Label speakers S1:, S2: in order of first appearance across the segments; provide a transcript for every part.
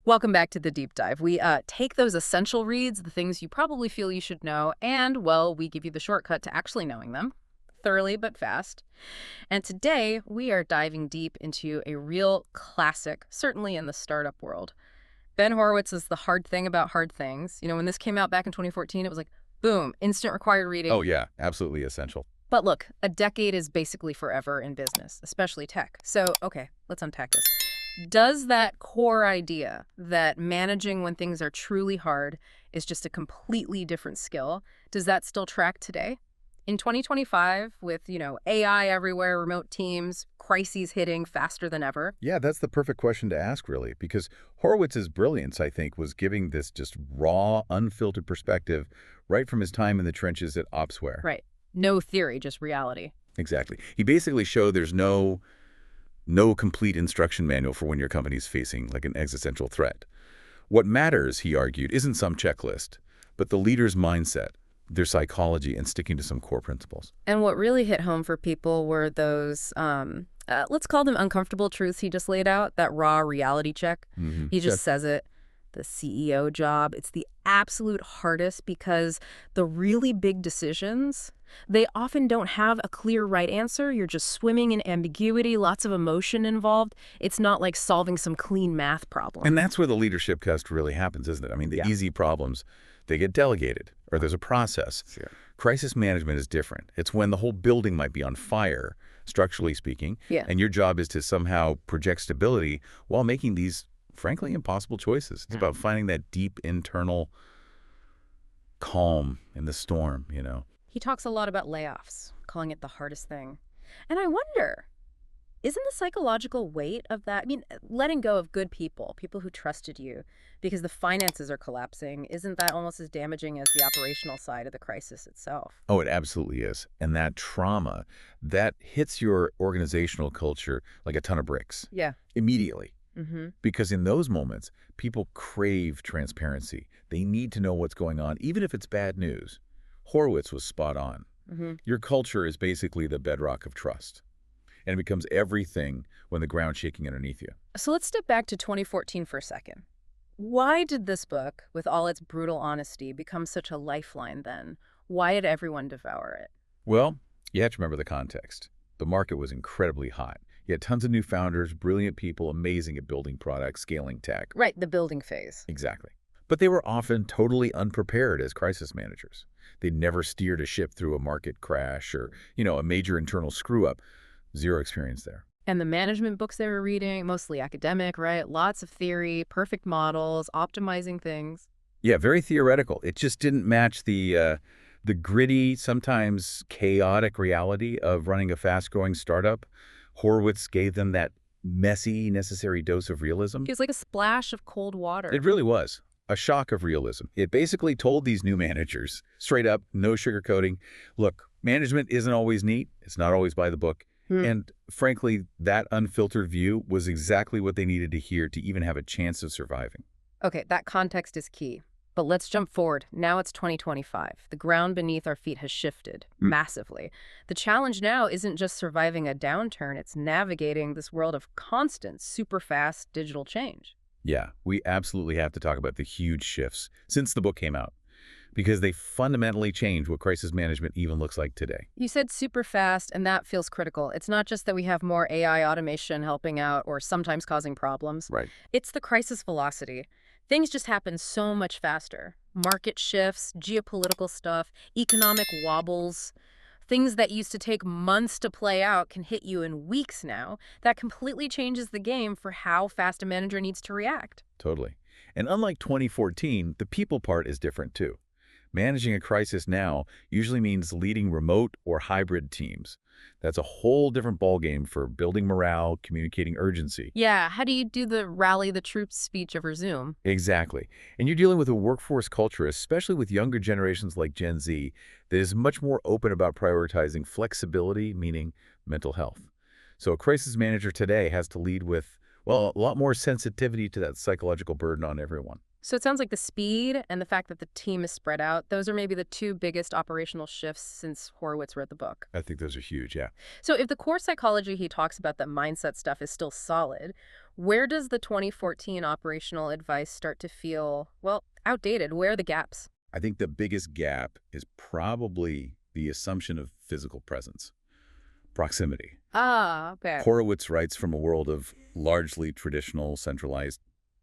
S1: Welcome back to the deep dive. We take those essential reads, the things you probably feel you should know, and, well, we give you the shortcut to actually knowing them, thoroughly but fast. And today, we are diving deep into a real classic, certainly in the startup world. Ben Horowitz is The Hard Thing About Hard Things. You know, when this came out back in 2014, it was like, boom, instant required reading.
S2: Oh, yeah, absolutely essential.
S1: But look, a decade is basically forever in business, especially tech. So, okay, let's unpack this. Does that core idea that managing when things are truly hard is just a completely different skill, does that still track today? In 2025, with, AI everywhere, remote teams, crises hitting faster than ever.
S2: Yeah, that's the perfect question to ask, really, because Horowitz's brilliance, I think, was giving this just raw, unfiltered perspective right from his time in the trenches at Opsware.
S1: Right. No theory, just reality.
S2: Exactly. He basically showed there's no complete instruction manual for when your company's facing like an existential threat. What matters, he argued, isn't some checklist, but the leader's mindset, their psychology, and sticking to some core principles.
S1: And what really hit home for people were those, let's call them uncomfortable truths he just laid out, that raw reality check. He just says it. The CEO job, it's the absolute hardest because the really big decisions, they often don't have a clear right answer. You're just swimming in ambiguity, lots of emotion involved. It's not like solving some clean math problem.
S2: And that's where the leadership test really happens, isn't it? I mean, the easy problems, they get delegated, or there's a process.
S1: Sure.
S2: Crisis management is different. It's when the whole building might be on fire, structurally speaking, and your job is to somehow project stability while making these frankly impossible choices. It's about finding that deep internal calm in the storm,
S1: He talks a lot about layoffs, calling it the hardest thing. And I wonder, isn't the psychological weight of that, letting go of good people who trusted you because the finances are collapsing, isn't that almost as damaging as the operational side of the crisis itself?
S2: Oh, it absolutely is. And that trauma, that hits your organizational culture like a ton of bricks.
S1: Yeah.
S2: Immediately. Because in those moments, people crave transparency. They need to know what's going on, even if it's bad news. Horowitz was spot on. Your culture is basically the bedrock of trust. And it becomes everything when the ground's shaking underneath you.
S1: So let's step back to 2014 for a second. Why did this book, with all its brutal honesty, become such a lifeline then? Why did everyone devour it?
S2: Well, you have to remember the context. The market was incredibly hot. You had tons of new founders, brilliant people, amazing at building products, scaling tech.
S1: Right, the building phase.
S2: Exactly. But they were often totally unprepared as crisis managers. They'd never steered a ship through a market crash or, a major internal screw-up. Zero experience there.
S1: And the management books they were reading, mostly academic, right? Lots of theory, perfect models, optimizing things.
S2: Yeah, very theoretical. It just didn't match the gritty, sometimes chaotic reality of running a fast-growing startup. Horowitz gave them that messy, necessary dose of realism.
S1: It was like a splash of cold water.
S2: It really was. A shock of realism. It basically told these new managers, straight up, no sugarcoating, look, management isn't always neat. It's not always by the book. And frankly, that unfiltered view was exactly what they needed to hear to even have a chance of surviving.
S1: Okay, that context is key. But let's jump forward. Now it's 2025. The ground beneath our feet has shifted massively. The challenge now isn't just surviving a downturn, it's navigating this world of constant, super fast digital change.
S2: Yeah, we absolutely have to talk about the huge shifts since the book came out, because they fundamentally change what crisis management even looks like today.
S1: You said super fast, and that feels critical. It's not just that we have more AI automation helping out or sometimes causing problems.
S2: Right.
S1: It's the crisis velocity. Things just happen so much faster. Market shifts, geopolitical stuff, economic wobbles. Things that used to take months to play out can hit you in weeks now. That completely changes the game for how fast a manager needs to react.
S2: Totally. And unlike 2014, the people part is different too. Managing a crisis now usually means leading remote or hybrid teams. That's a whole different ballgame for building morale, communicating urgency.
S1: Yeah, how do you do the rally the troops speech over Zoom?
S2: Exactly. And you're dealing with a workforce culture, especially with younger generations like Gen Z, that is much more open about prioritizing flexibility, meaning mental health. So a crisis manager today has to lead with, well, a lot more sensitivity to that psychological burden on everyone.
S1: So it sounds like the speed and the fact that the team is spread out, those are maybe the two biggest operational shifts since Horowitz wrote the book.
S2: I think those are huge, yeah.
S1: So if the core psychology he talks about, that mindset stuff, is still solid, Where does the 2014 operational advice start to feel, well, outdated? Where are the gaps?
S2: I think the biggest gap is probably the assumption of physical presence, proximity.
S1: Ah, okay.
S2: Horowitz writes from a world of largely traditional centralized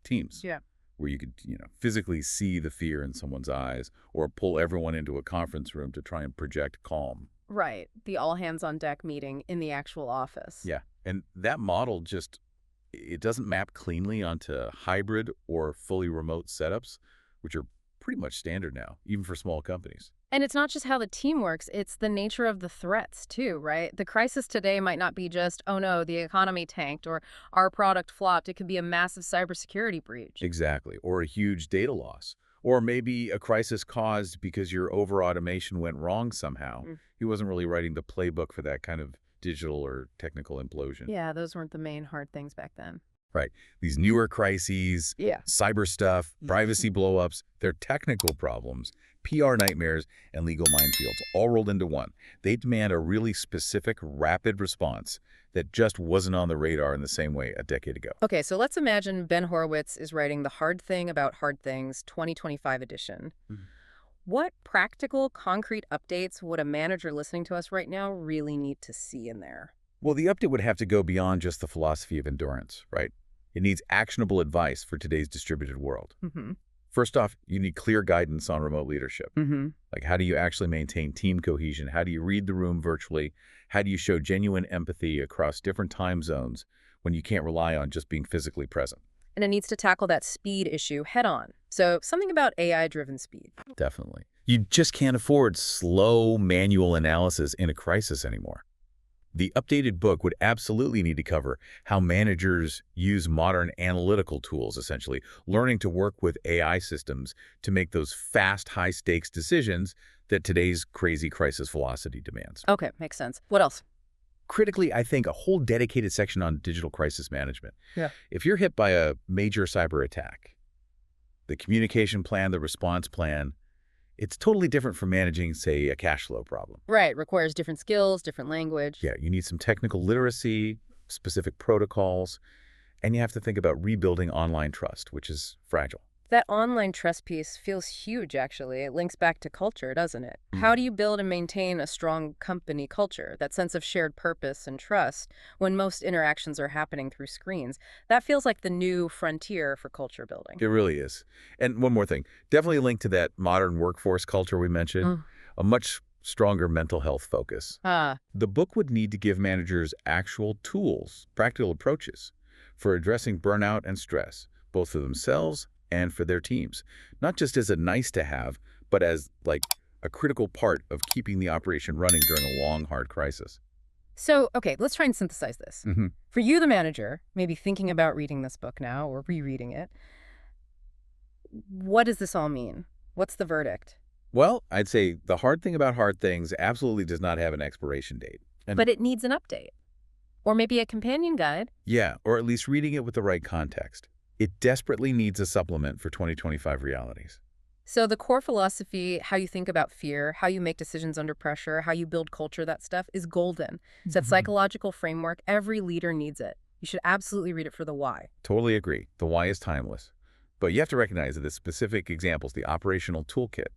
S2: teams.
S1: Yeah.
S2: Where you could, physically see the fear in someone's eyes or pull everyone into a conference room to try and project calm.
S1: Right. The all hands on deck meeting in the actual office.
S2: Yeah. And that model it doesn't map cleanly onto hybrid or fully remote setups, which are pretty much standard now, even for small companies.
S1: And it's not just how the team works, it's the nature of the threats too, right? The crisis today might not be just, oh no, the economy tanked or our product flopped. It could be a massive cybersecurity breach.
S2: Exactly. Or a huge data loss. Or maybe a crisis caused because your over-automation went wrong somehow. He wasn't really writing the playbook for that kind of digital or technical implosion.
S1: Yeah, those weren't the main hard things back then.
S2: Right. These newer crises, cyber stuff, privacy blow-ups, they're technical problems, PR nightmares, and legal minefields, all rolled into one. They demand a really specific, rapid response that just wasn't on the radar in the same way a decade ago.
S1: Okay, so let's imagine Ben Horowitz is writing The Hard Thing About Hard Things, 2025 edition. What practical, concrete updates would a manager listening to us right now really need to see in there?
S2: Well, the update would have to go beyond just the philosophy of endurance, right? It needs actionable advice for today's distributed world. First off, you need clear guidance on remote leadership. Like, how do you actually maintain team cohesion? How do you read the room virtually? How do you show genuine empathy across different time zones when you can't rely on just being physically present?
S1: And it needs to tackle that speed issue head on. So something about AI-driven speed.
S2: Definitely. You just can't afford slow manual analysis in a crisis anymore. The updated book would absolutely need to cover how managers use modern analytical tools, essentially, learning to work with AI systems to make those fast, high-stakes decisions that today's crazy crisis velocity demands.
S1: Okay, makes sense. What else?
S2: Critically, I think a whole dedicated section on digital crisis management. If you're hit by a major cyber attack, the communication plan, the response plan, it's totally different from managing, say, a cash flow problem.
S1: Right, requires different skills, different language.
S2: Yeah, you need some technical literacy, specific protocols, and you have to think about rebuilding online trust, which is fragile.
S1: That online trust piece feels huge, actually. It links back to culture, doesn't it? How do you build and maintain a strong company culture, that sense of shared purpose and trust, when most interactions are happening through screens? That feels like the new frontier for culture building.
S2: It really is. And one more thing, definitely link to that modern workforce culture we mentioned, a much stronger mental health focus. The book would need to give managers actual tools, practical approaches for addressing burnout and stress, both for themselves and for their teams, not just as a nice to have, but as like a critical part of keeping the operation running during a long, hard crisis.
S1: So, okay, let's try and synthesize this. For you, the manager, maybe thinking about reading this book now or rereading it, what does this all mean? What's the verdict?
S2: Well, I'd say the hard thing about hard things absolutely does not have an expiration date.
S1: But it needs an update. Or maybe a companion guide.
S2: Yeah, or at least reading it with the right context. It desperately needs a supplement for 2025 realities.
S1: So the core philosophy, how you think about fear, how you make decisions under pressure, how you build culture, that stuff is golden. It's that psychological framework. Every leader needs it. You should absolutely read it for the why.
S2: Totally agree. The why is timeless. But you have to recognize that the specific examples, the operational toolkit,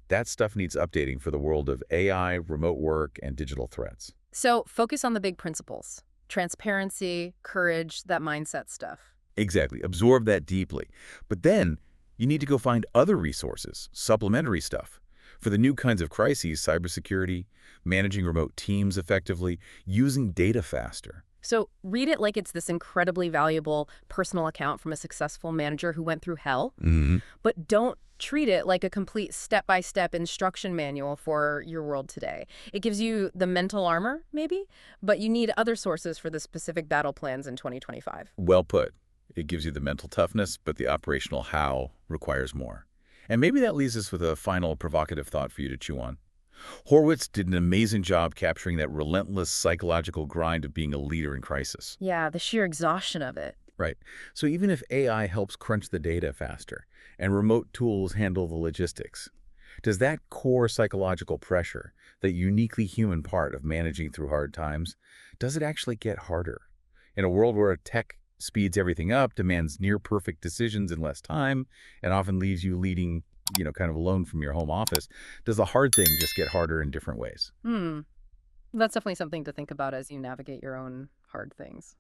S2: that stuff needs updating for the world of AI, remote work, and digital threats.
S1: So focus on the big principles. Transparency, courage, that mindset stuff.
S2: Exactly. Absorb that deeply. But then you need to go find other resources, supplementary stuff, for the new kinds of crises, cybersecurity, managing remote teams effectively, using data faster.
S1: So read it like it's this incredibly valuable personal account from a successful manager who went through hell, but don't treat it like a complete step-by-step instruction manual for your world today. It gives you the mental armor, maybe, but you need other sources for the specific battle plans in 2025.
S2: Well put. It gives you the mental toughness, but the operational how requires more. And maybe that leaves us with a final provocative thought for you to chew on. Horowitz did an amazing job capturing that relentless psychological grind of being a leader in crisis.
S1: Yeah, the sheer exhaustion of it.
S2: Right. So even if AI helps crunch the data faster and remote tools handle the logistics, does that core psychological pressure, that uniquely human part of managing through hard times, does it actually get harder? In a world where tech speeds everything up, demands near-perfect decisions in less time, and often leaves you leading, kind of alone from your home office. Does the hard thing just get harder in different ways?
S1: That's definitely something to think about as you navigate your own hard things.